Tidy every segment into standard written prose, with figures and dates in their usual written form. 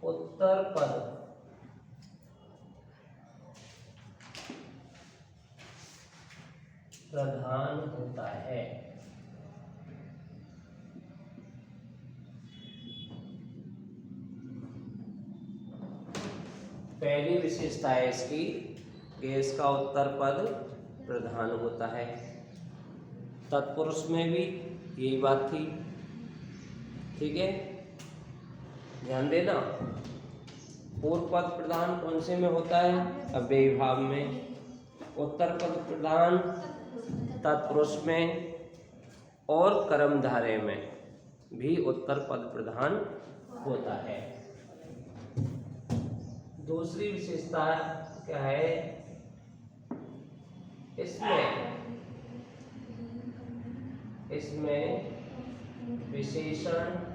उत्तर पद प्रधान होता है। पहली विशेषता है इसकी कि इसका उत्तर पद प्रधान होता है। तत्पुरुष में भी यही बात थी, ठीक है, ध्यान देना। पूर्व पद प्रधान कौन से में होता है? अव्ययी भाव में। उत्तर पद प्रधान तत्पुरुष में और कर्मधारय में भी उत्तर पद प्रधान होता है। दूसरी विशेषता क्या है? इसमें विशेषण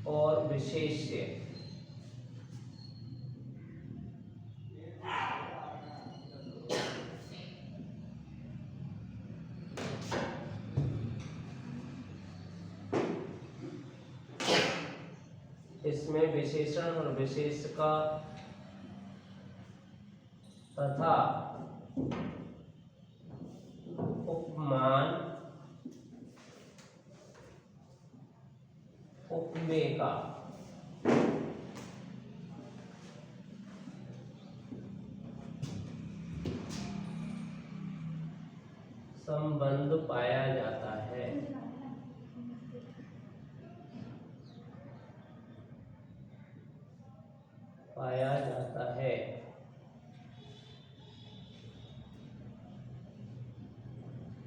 और विशेष्य इसमें विशेषण और विशेष का तथा उपमान उपमेय का संबंध पाया जाता है।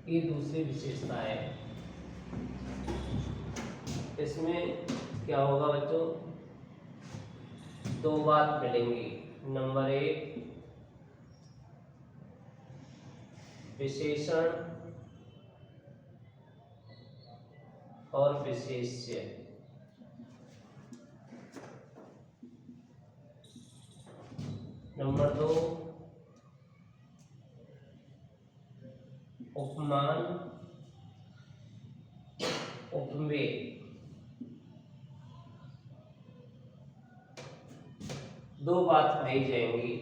ये दूसरी विशेषता है। इसमें क्या होगा बच्चों? दो बात मिलेंगी। नंबर 1 विशेषण और विशेष्य। नंबर 2 उपमान उपमेय। दो बात पाई जाएंगी,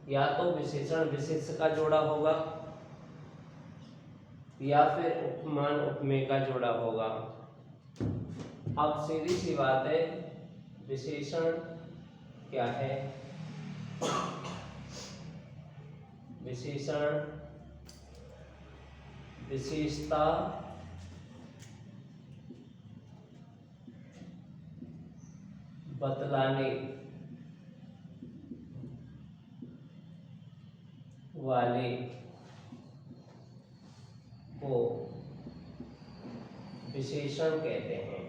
या तो विशेषण विशेष्य का जोड़ा होगा या फिर उपमान उपमेय का जोड़ा होगा। अब सीधी सी बात है, विशेषण क्या है? विशेषण विशेषता बतलाने वाले को विशेषण कहते हैं।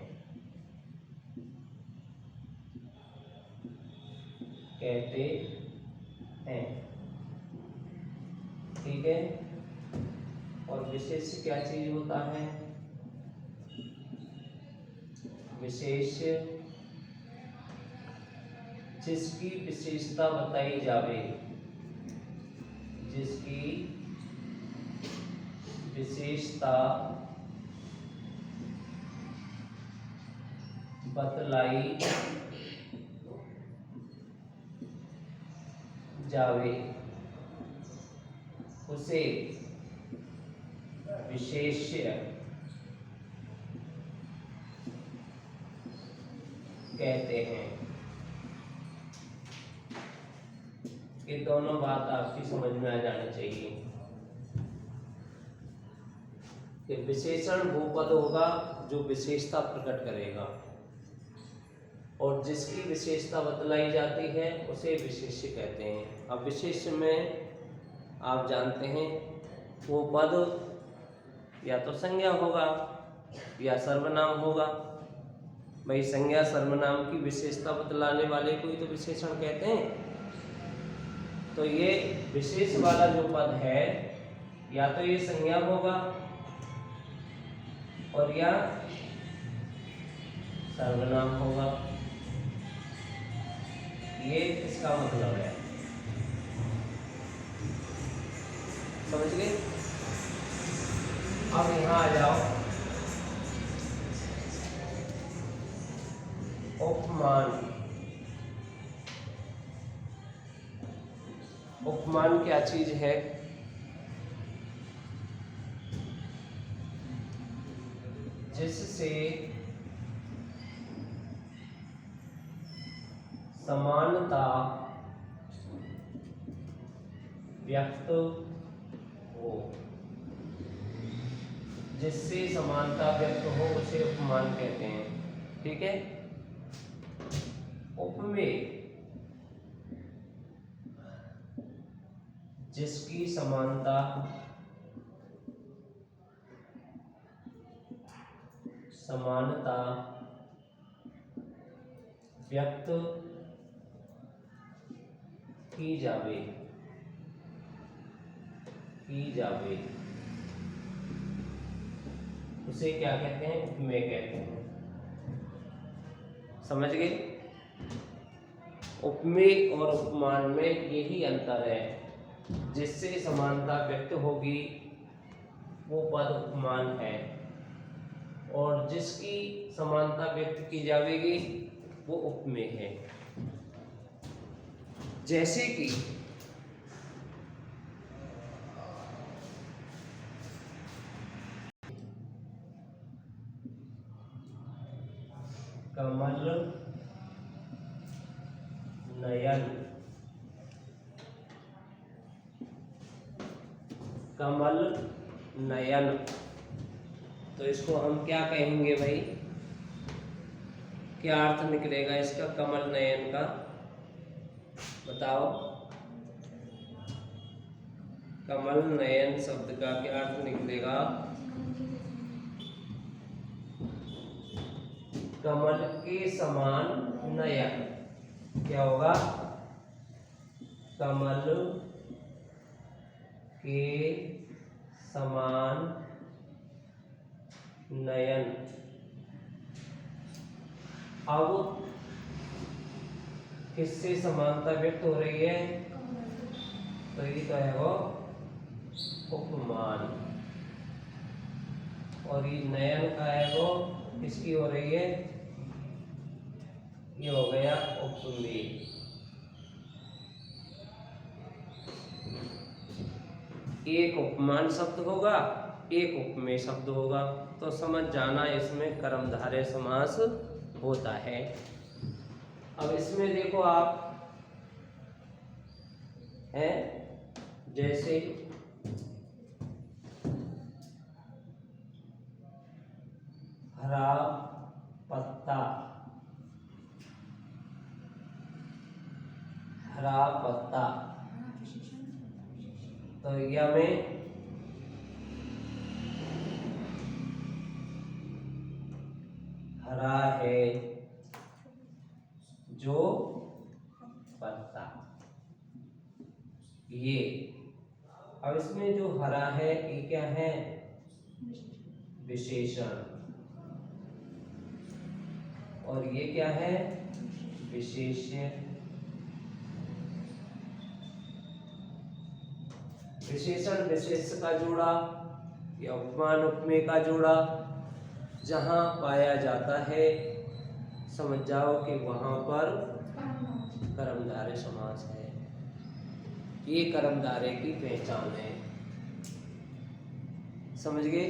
ठीक है। और विशेष क्या चीज होता है? विशेष जिसकी विशेषता बताई जावे, जिसकी विशेषता बतलाई जावे उसे विशेष्य कहते हैं। ये दोनों बात आपकी समझ में आ जानी चाहिए कि विशेषण वो पद होगा जो विशेषता प्रकट करेगा, और जिसकी विशेषता बतलाई जाती है उसे विशेष्य कहते हैं। अब विशेष्य में आप जानते हैं वो पद या तो संज्ञा होगा या सर्वनाम होगा। भाई संज्ञा सर्वनाम की विशेषता बतलाने वाले को ही तो विशेषण कहते हैं। तो ये विशेष वाला जो पद है या तो ये संज्ञा होगा और या सर्वनाम होगा। ये इसका मतलब है, समझ गए। अब यहाँ आ जाओ, उपमान। उपमान क्या चीज है? जिससे समानता व्यक्त हो, जिससे समानता व्यक्त हो उसे उपमान कहते हैं। ठीक है। उपमेय जिसकी समानता व्यक्त की जावे उसे क्या कहते हैं? उपमेय कहते हैं। समझ गए। उपमेय और उपमान में यही अंतर है, जिससे समानता व्यक्त होगी वो पद उपमान है, और जिसकी समानता व्यक्त की जाएगी वो उपमेय है। जैसे कि कमल नयन, कमल नयन, तो इसको हम क्या कहेंगे भाई? क्या अर्थ निकलेगा इसका कमल नयन का? बताओ। कमल नयन शब्द का क्या अर्थ निकलेगा? कमल के समान नयन। क्या होगा? कमल के समान नयन। अब किससे समानता व्यक्त हो रही है? तो ये तो है वो उपमान, और ये नयन का है वो किसकी हो रही है? ये हो गया उपमेय। एक उपमान शब्द होगा, एक उपमेय शब्द होगा, तो समझ जाना इसमें कर्मधारय समास होता है। अब इसमें देखो आप हैं, जैसे हरा पत्ता, हरा पत्ता, तो यह में हरा है जो पत्ता, ये। अब इसमें जो हरा है ये क्या है? विशेषण, और ये क्या है? विशेष्य। विशेषण विशेष्य का जोड़ा या उपमान उपमेय का जोड़ा जहां पाया जाता है, समझ जाओ कि वहां पर कर्मधारय समास है। ये कर्मधारय की पहचान है। समझ गए।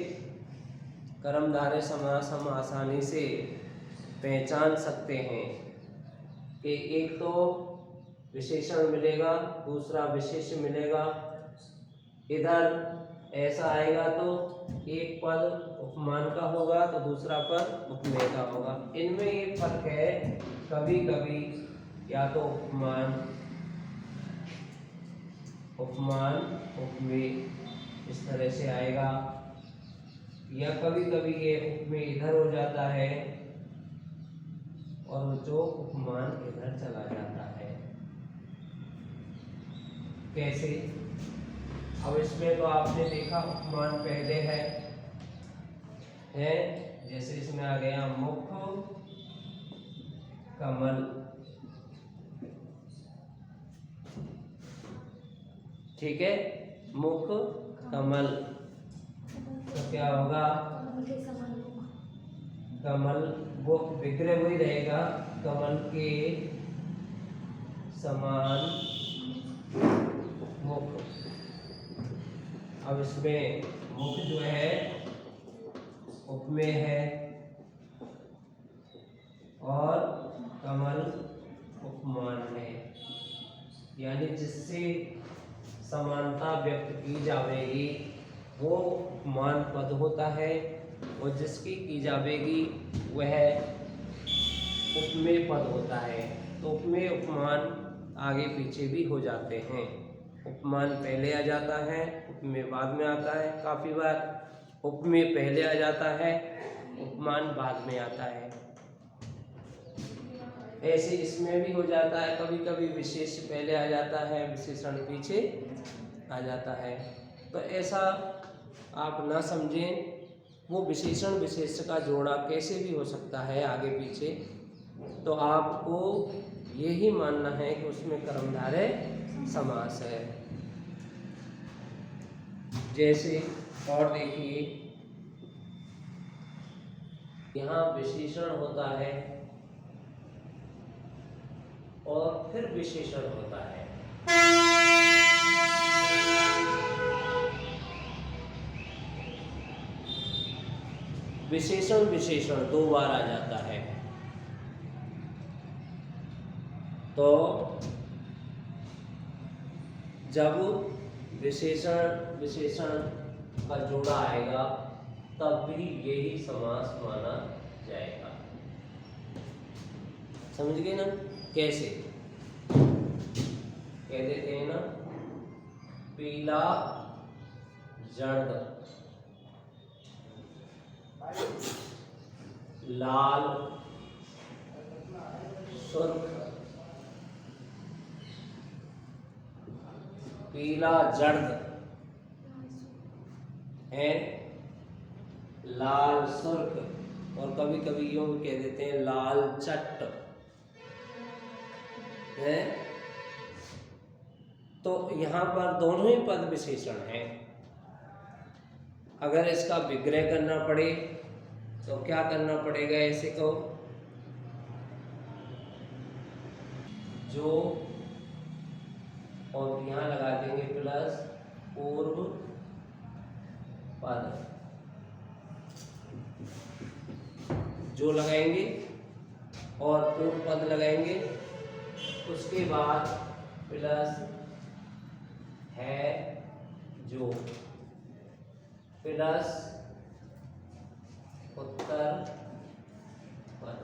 कर्मधारय समास हम आसानी से पहचान सकते हैं कि एक तो विशेषण मिलेगा, दूसरा विशेष्य मिलेगा। इधर ऐसा आएगा तो एक पद उपमान का होगा तो दूसरा पद उपमेय का होगा। इनमें एक फर्क है, कभी कभी या तो उपमान उपमेय इस तरह से आएगा, या कभी कभी ये उपमेय इधर हो जाता है और जो उपमान इधर चला जाता है। कैसे? अब इसमें तो आपने देखा उपमान पहले है, जैसे इसमें आ गया मुख कमल, ठीक है, मुख कमल, तो क्या होगा, कमल वो विग्रह वही रहेगा, कमल के समान मुख। अब इसमें मुख जो है उपमेय है और कमल उपमान है, यानी जिससे समानता व्यक्त की जाएगी वो उपमान पद होता है, और जिसकी की जाएगी वह उपमेय पद होता है। तो उपमेय उपमान आगे पीछे भी हो जाते हैं। उपमान पहले आ जाता है, उपमेय बाद में आता है, काफ़ी बार उपमेय पहले आ जाता है, उपमान बाद में आता है। ऐसे इसमें भी हो जाता है, कभी कभी विशेष पहले आ जाता है, विशेषण पीछे आ जाता है। तो ऐसा आप ना समझें, वो विशेषण विशेष का जोड़ा कैसे भी हो सकता है आगे पीछे, तो आपको यही मानना है कि उसमें कर्मधारय समास है। जैसे और देखिए, यहाँ विशेषण होता है और फिर विशेषण होता है। विशेषण विशेषण दो बार आ जाता है। तो जब विशेषण विशेषण का जोड़ा आएगा तब भी यही समास माना जाएगा। समझ गए ना? कैसे कह देते हैं ना, पीला जर्द, लाल सुर्ख, पीला जर्द है, लाल सुर्ख, और कभी कभी यूं भी कह देते हैं लाल चट्ट है। तो यहाँ पर दोनों ही पद विशेषण हैं। अगर इसका विग्रह करना पड़े तो क्या करना पड़ेगा, ऐसे को जो, और यहाँ लगा देंगे प्लस पूर्व पद, जो लगाएंगे और पूर्व पद लगाएंगे, उसके बाद प्लस है जो, प्लस उत्तर पद।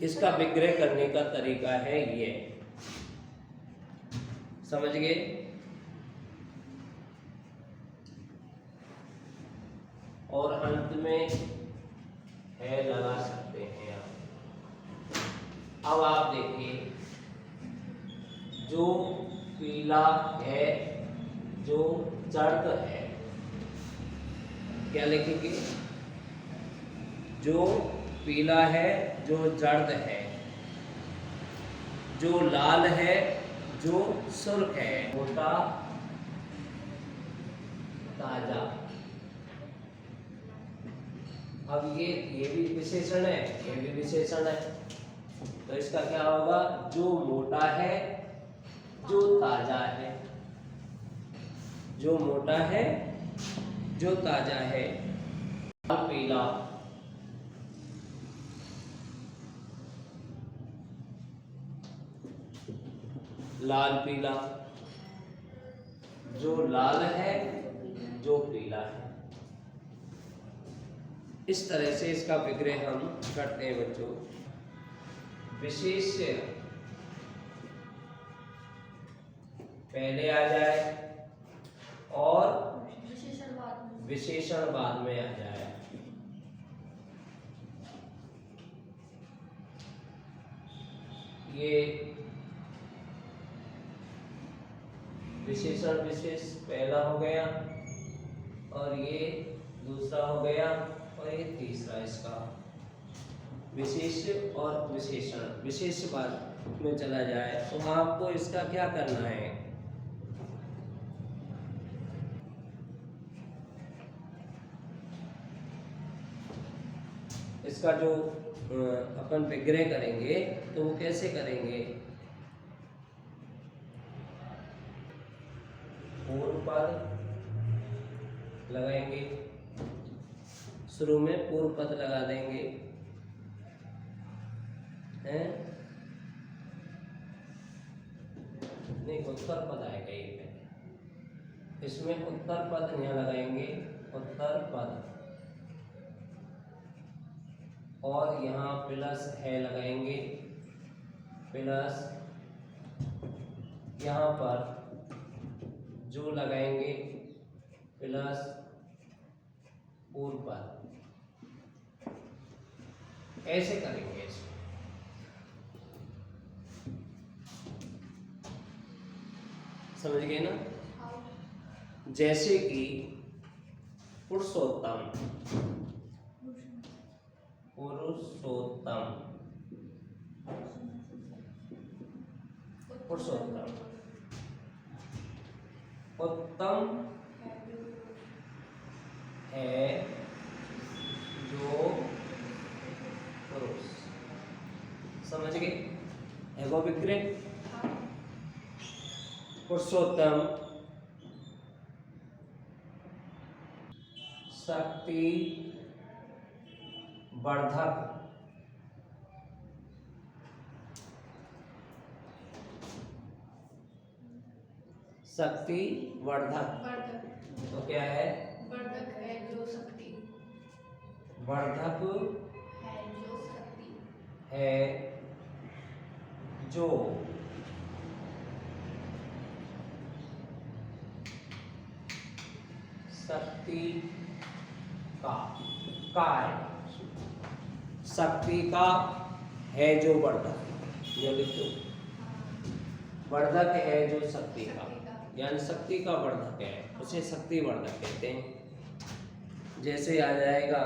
इसका विग्रह करने का तरीका है ये, समझ गए? और अंत में है लगा सकते हैं आप। अब आप देखिए, जो पीला है, जो जर्द है, क्या लिखेंगे? जो पीला है, जो जर्द है, जो लाल है, जो सुर्ख है, मोटा ताजा। अब ये भी विशेषण है, ये भी विशेषण है, तो इसका क्या होगा? जो मोटा है, जो ताजा है, जो मोटा है, जो ताजा है। लाल पीला, लाल पीला, जो लाल है, जो पीला है। इस तरह से इसका विग्रह हम करते हैं बच्चों। विशेष्य पहले आ जाए और विशेषण बाद में आ जाए। ये विशेषण विशेष पहला हो गया और ये दूसरा हो गया, और ये तीसरा इसका विशेष्य और विशेषण। विशेष्य बाद में चला जाए तो आपको इसका क्या करना है, इसका जो अपन विग्रह करेंगे तो वो कैसे करेंगे, पूर्व पद लगाएंगे, शुरू में पूर्व पद लगा देंगे हैं, नहीं उत्तर पद आएगा ये पहले, इसमें उत्तर पद यहाँ लगाएंगे, उत्तर पद, और यहाँ प्लस है लगाएंगे, प्लस यहाँ पर जो लगाएंगे प्लस पूर्व पद, ऐसे करेंगे इसको। समझ गए ना? जैसे कि पुरुषोत्तम, पुरुषोत्तम, पुरुषोत्तम, उत्तम है जो पुरुष। समझ गए? एगो विग्रह पुरुषोत्तम, शक्ति वर्धक, शक्ति वर्धक, तो क्या है, वर्धक है जो शक्ति, वर्धक है जो शक्ति, है जो शक्ति का है, शक्ति का है जो वर्धक, ये लिखो, वर्धक है जो शक्ति का, यानी शक्ति का वर्धक है, उसे शक्ति वर्धक कहते हैं। जैसे आ जाएगा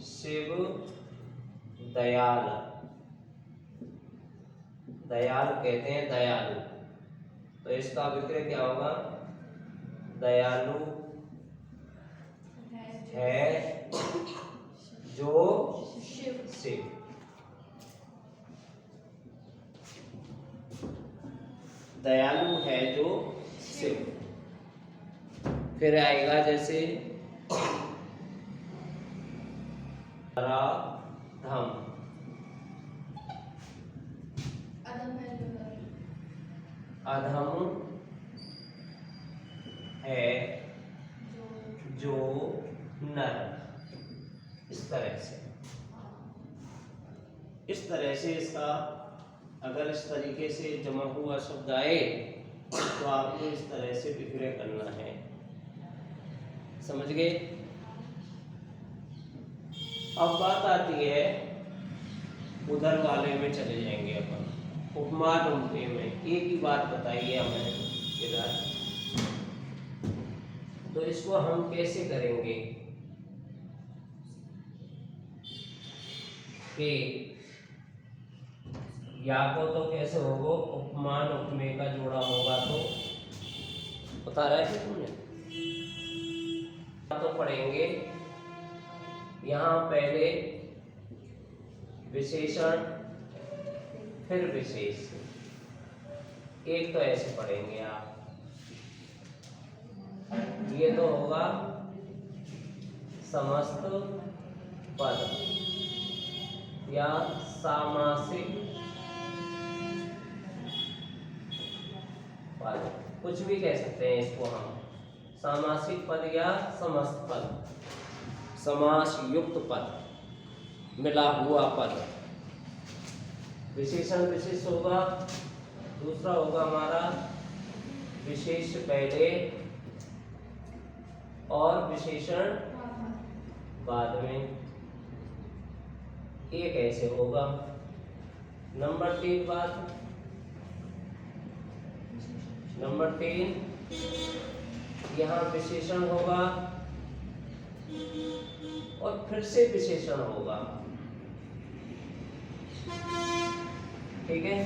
शिव दयाल, दयाल कहते हैं दयालु, तो इसका विग्रह क्या होगा, दयालु है जो शिव, दयालु है जो शिव। फिर आएगा जैसे धम, अधम है जो नर। इस तरह से, इस तरह से इसका अगर इस तरीके से जमा हुआ शब्द आए तो आपको इस तरह से विग्रह करना है। समझ गए? अब बात आती है उधर वाले में चले जाएंगे अपन, उपमान उपमेय में। एक ही बात बताइए हमें इधर, तो इसको हम कैसे करेंगे कि या तो कैसे होगा, उपमान उपमेय का जोड़ा होगा तो बता रहा है तुमने, तो पढ़ेंगे यहाँ पहले विशेषण फिर विशेष। एक तो ऐसे पढ़ेंगे आप, ये तो होगा समस्त पद या सामासिक पद, कुछ भी कह सकते हैं इसको हम, सामासिक पद या समस्त पद, समास युक्त पद, मिला हुआ पद। विशेषण विशेष होगा, दूसरा होगा हमारा विशेष पहले और विशेषण बाद में। एक ऐसे होगा नंबर 3 बात, नंबर 3 यहाँ विशेषण होगा और फिर से विशेषण होगा। ठीक है,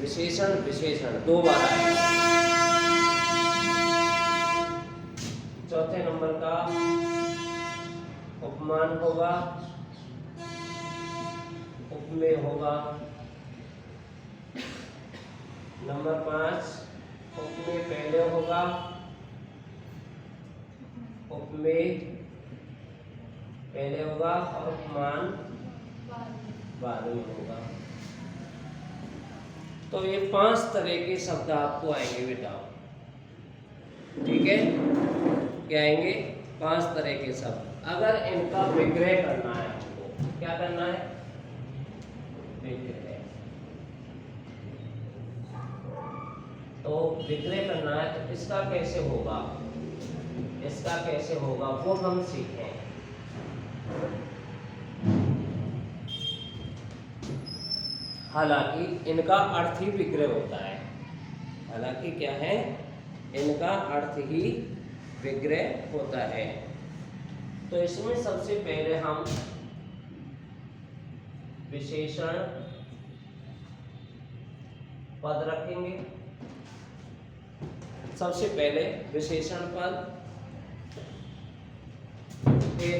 विशेषण विशेषण 2 बार आएगा। चौथे नंबर का उपमान होगा, उपमेय होगा। नंबर 5 उपमेय पहले होगा, उपमेय पहले होगा और उपमान बाद में होगा। तो ये 5 तरह के शब्द आपको आएंगे बेटा। ठीक है, क्या आएंगे? 5 तरह के शब्द। अगर इनका विग्रह करना है आपको, क्या करना है? विग्रह। तो विग्रह करना है तो इसका कैसे होगा, इसका कैसे होगा वो हम सीखें। हालांकि इनका अर्थ ही विग्रह होता है, हालांकि क्या है, इनका अर्थ ही विग्रह होता है। तो इसमें सबसे पहले हम विशेषण पद रखेंगे। सबसे पहले विशेषण पद, फिर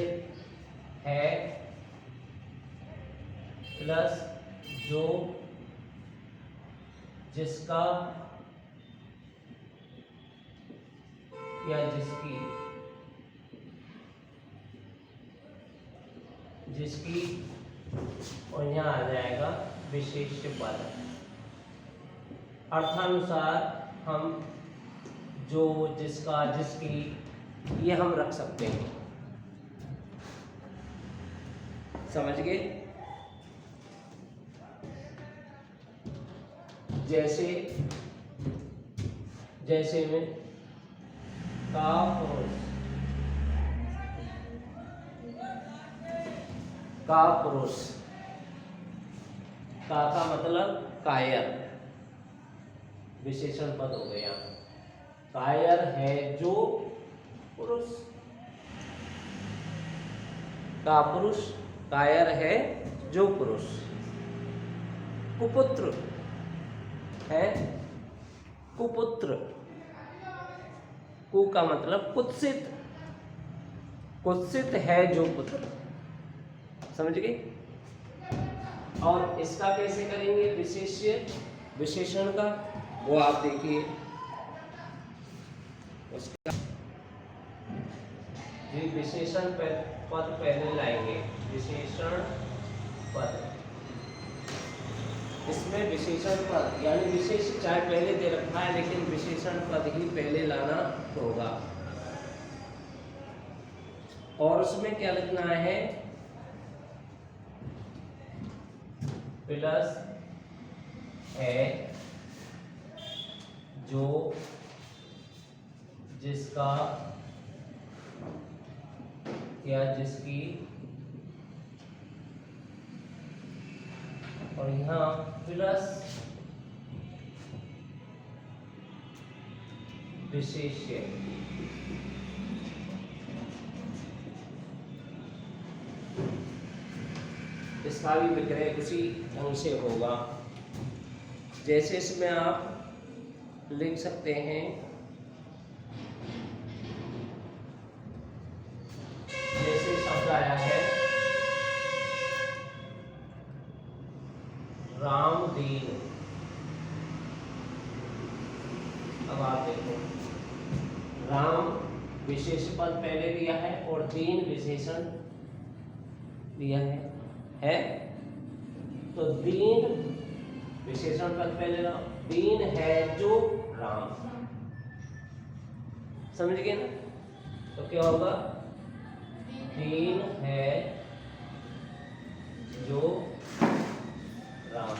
है प्लस जो, जिसका या जिसकी, जिसकी, और यहाँ आ जाएगा विशेष्य पद। अर्थानुसार हम जो, जिसका, जिसकी, ये हम रख सकते हैं। समझ गए? जैसे जैसे में कापुरुष, कापुरुष, का मतलब कायर, विशेषण पद हो गया। कायर है जो पुरुष, कापुरुष कायर है जो पुरुष। कुपुत्र है, कुपुत्र, कु का मतलब कुत्सित, कुत्सित है जो पुत्र। समझ गए? और इसका कैसे करेंगे विशेष्य, विशेषण का, वो आप देखिए। उसका ये विशेषण पद पहले लाएंगे, विशेषण पद। इसमें विशेषण पद यानी विशेष चाहे पहले दे रखा है, लेकिन विशेषण पद ही पहले लाना होगा। और उसमें क्या लिखना है? प्लस है जो, जिसका या जिसकी, और यहाँ प्लस विशेष्य। इसका भी विग्रह उसी ढंग से होगा। जैसे इसमें आप लिख सकते हैं, जैसे शब्द आया है रामदीन। अब आप देखो, राम विशेष पद पहले दिया है और दीन विशेषण दिया है। तो दीन विशेषण पद पहले राम, दीन है जो राम। समझ गए ना? तो क्या होगा? दीन है जो राम।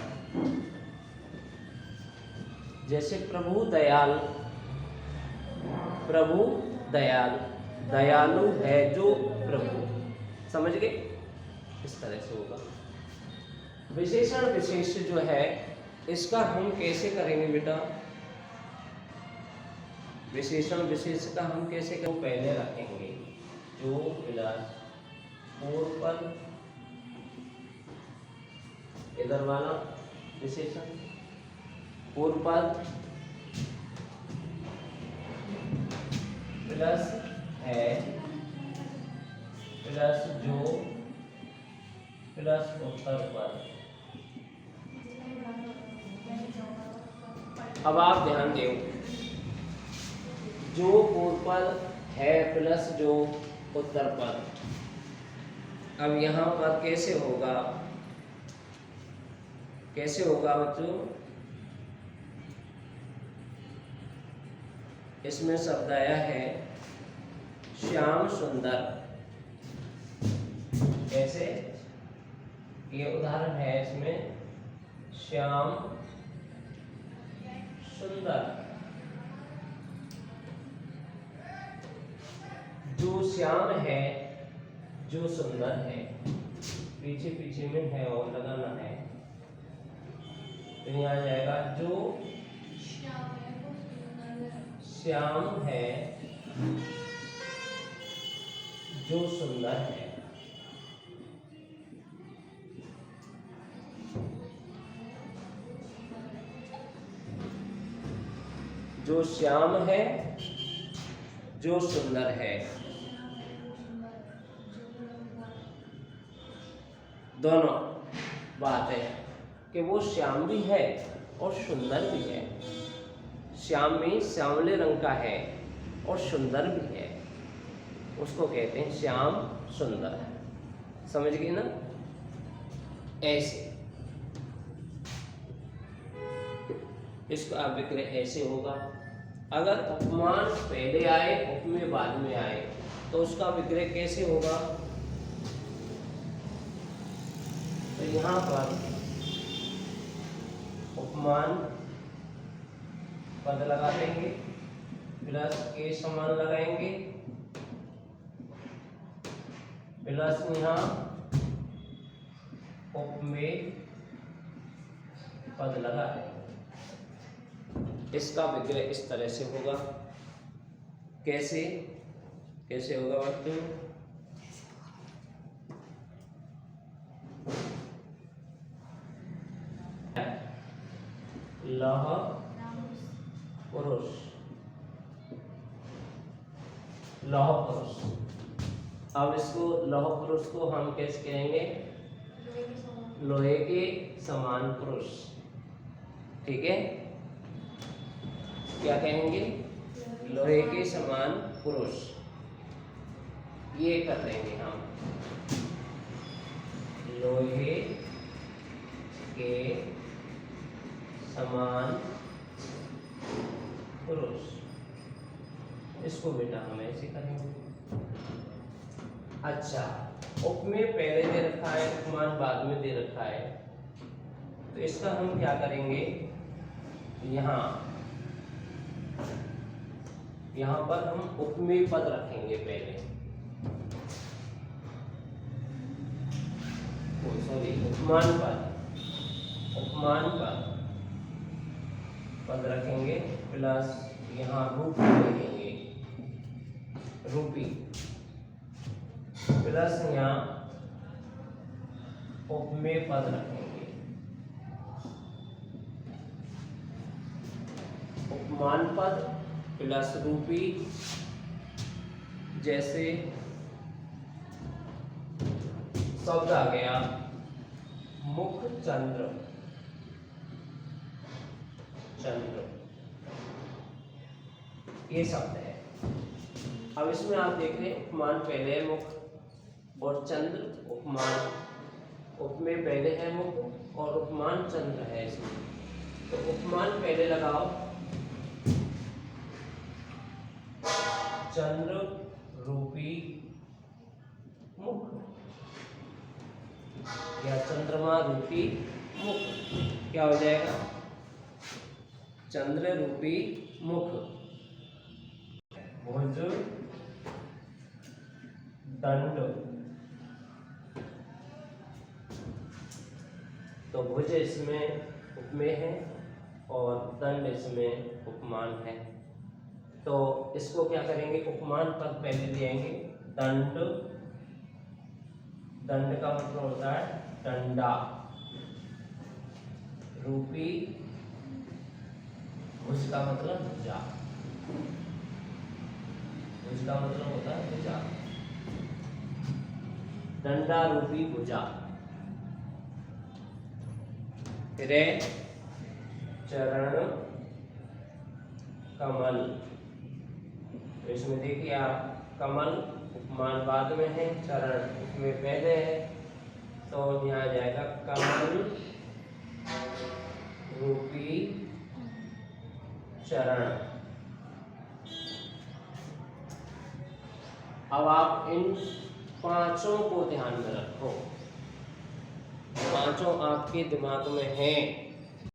जैसे प्रभु दयाल, प्रभु दयाल, दयालु है जो प्रभु। समझ गए? इस तरह से होगा। विशेषण विशेष जो है इसका हम कैसे करेंगे बेटा? विशेषण विशेष का हम कैसे करेंगे? पहले रखेंगे जो प्लस पूर्वपद, इधर वाला विशेषण पूर्वपद प्लस है प्लस जो प्लस उत्तरपद। अब आप ध्यान दो, जो पूर्वपद है प्लस जो उत्तरपद, अब यहाँ पर कैसे होगा? कैसे होगा बच्चों? इसमें शब्द आया है श्याम सुंदर। कैसे? ये उदाहरण है इसमें श्याम सुंदर। जो श्याम है, जो सुंदर है, पीछे पीछे में है और लगाना है, तो यहाँ आ जाएगा जो श्याम है जो सुंदर है। जो श्याम है जो सुंदर है, दोनों बात है कि वो श्याम भी है और सुंदर भी है। श्याम में श्यामले रंग का है और सुंदर भी है, उसको कहते हैं श्याम सुंदर है। समझ गए ना? ऐसे इसका विग्रह ऐसे होगा। अगर उपमान पहले आए उपमेय बाद में आए तो उसका विग्रह कैसे होगा? तो यहाँ पर उपमान पद लगा देंगे प्लस के समान लगाएंगे प्लस यहाँ उपमेय पद लगा देंगे। इसका विग्रह इस तरह से होगा। कैसे? कैसे होगा बच्चों? लह पुरुष, लौह पुरुष। अब इसको लौह पुरुष को हम कैसे कहेंगे? लोहे के समान पुरुष। ठीक है, क्या कहेंगे? लोहे के समान पुरुष। ये कर देंगे हम, लोहे के समान पुरुष। इसको बेटा हम ऐसे करेंगे। अच्छा, उपमेय पहले दे रखा है, उपमान बाद में दे रखा है, तो इसका हम क्या करेंगे? यहाँ पर हम उपमेय पद रखेंगे पहले। सॉरी, उपमान पद, उपमान पद रखेंगे प्लस यहाँ रूपी रखेंगे, रूपी प्लस यहाँ उपमेय पद रखेंगे। उपमान पद प्लस रूपी, जैसे शब्द आ गया मुख चंद्र, चंद्र ये शब्द है। अब इसमें आप देख रहे हैं उपमान पहले है मुख और चंद्र उपमान, उपमेय पहले है मुख और उपमान चंद्र है इसमें। तो उपमान पहले लगाओ, चंद्र रूपी मुख या चंद्रमा रूपी मुख, क्या हो जाएगा? चंद्र रूपी मुख, भुज दंड तो भुज इसमें उपमेय है और दंड इसमें उपमान है। तो इसको क्या करेंगे, उपमान पद पहले लेंगे। दंड, दंड का मतलब होता है डंडा, रूपी, भुज का मतलब भुजा, भुज का मतलब होता है भुजा, डंडा रूपी भुजा। रे चरण कमल, तो इसमें देखिए आप, कमल उपमान बाद में है, चरण उसमें पहले है, तो यहाँ आ जाएगा कमल रूपी चरण। अब आप इन पांचों को ध्यान में रखो, पांचों आपके दिमाग में हैं।